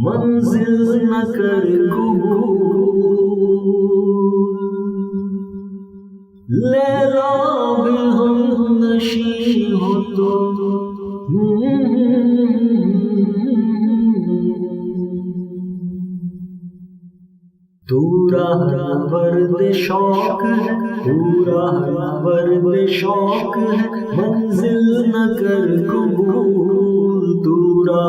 منزل نہ کر قبول، لیلا بھی ہم نشین ہو تو پورا ورد شوق ہے، پورا ورد شوق ہے، منزل نہ کر قبول، پورا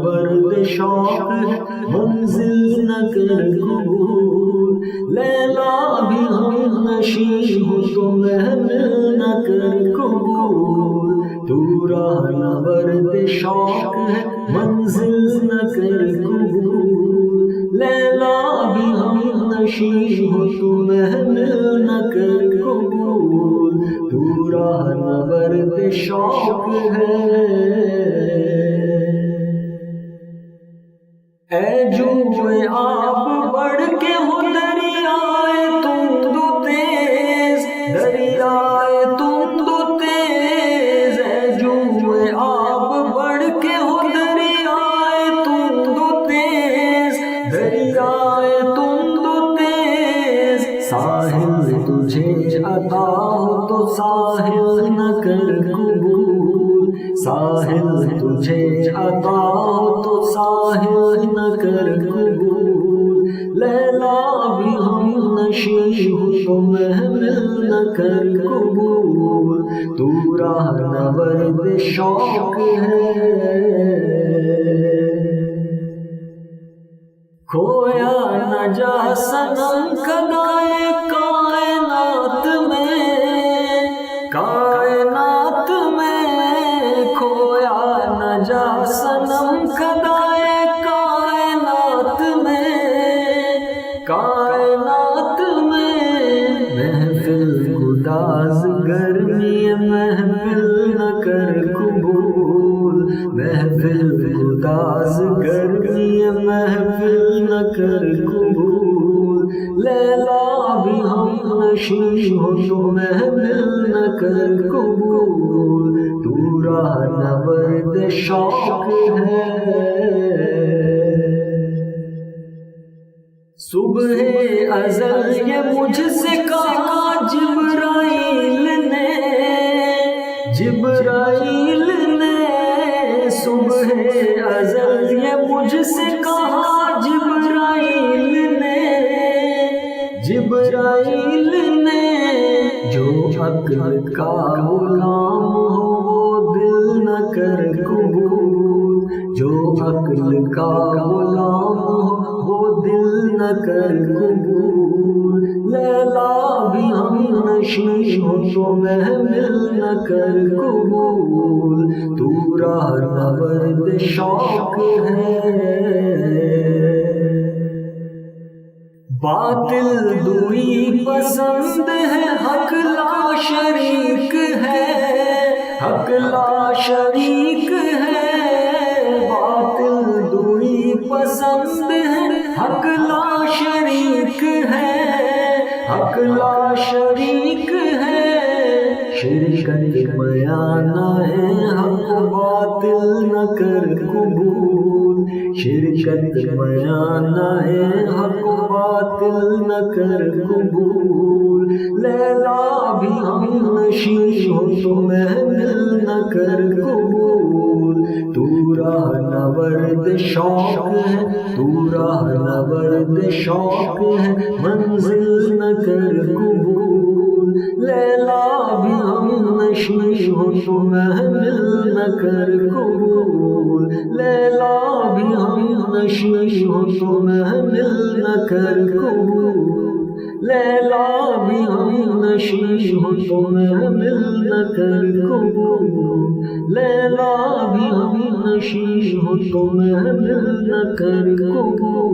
ورد شوق ہے، منزل نہ کر قبول، لیلا بھی ہم نشین ہو تو محمل نہ کر قبول، پورا ورد شوق ہے، منزل نہ کر قبول، لیلا بھی ہم نشین ہو تو محمل نہ کر قبول، پورا ورد شوق ہے۔ اے جوئے آب بڑھ کے ہو دریائے تند و تیز، دریائے تند و تیز، اے جوئے آب بڑھ کے ہو دریائے تند و تیز، دریائے تند و تیز، ساحل تجھے عطا ہو تو ساحل نہ کر قبول، ساحل تجھے عطا ہو تو ساحل نہ کر قبول، لیلا بھی ہم نشین ہو تو محمل نہ کر قبول، تو راہ ورد شوق ہے۔ کھویا نہ جا صنم کدائے کائنات میں، کائنات میں کھویا نہ جا صنم کدائے کائنات میں، کائنات میں محفل گداز گرمی محفل نہ کر قبول، محفل گداز گرمی محفل نہ کر قبول، لیلا بھی ہم نشین ہو تو محمل نہ کر قبول، تو راہ ورد شوق ہے۔ صبح ازل یہ مجھ سے کہا جبرائیل نے، جبرائیل نے صبح ازل یہ مجھ سے کہا جبرائیل نے، جبرائیل نے، جو عقل کا غلام ہو وہ دل نہ کر قبول، جو عقل کا غلام ہو وہ دل نہ کر قبول، لیلا بھی ہم نشین ہو تو محمل نہ کر قبول، تو راہ ورد شوق ہے۔ باطل دوئی پسند ہے، حق لا شریک ہے، حق لا شریک ہے، باطل دوئی پسند ہے، حق لا شریک ہے، حق لا شریک ہے، شرکت بیانہ ہے، حق باطل نہ کر قبول، شرکت بیانہ ہے، حق باطل نہ کر قبول، لیلا بھی ہم نشین ہو تو محمل نہ کر قبول، تو راہ ورد شوق ہے، تو راہ ورد شوق ہے، منزل نہ کر قبول، لیلا بھی ہم نشین ہو تو محمل نہ کر قبول، لیلا بھی ہم نشین ہو تو محمل نہ کر قبول، لیلا بھی ہم نشین ہو تو محمل نہ کر قبول، لیلا بھی ہم نشین ہو تو محمل نہ کر قبول۔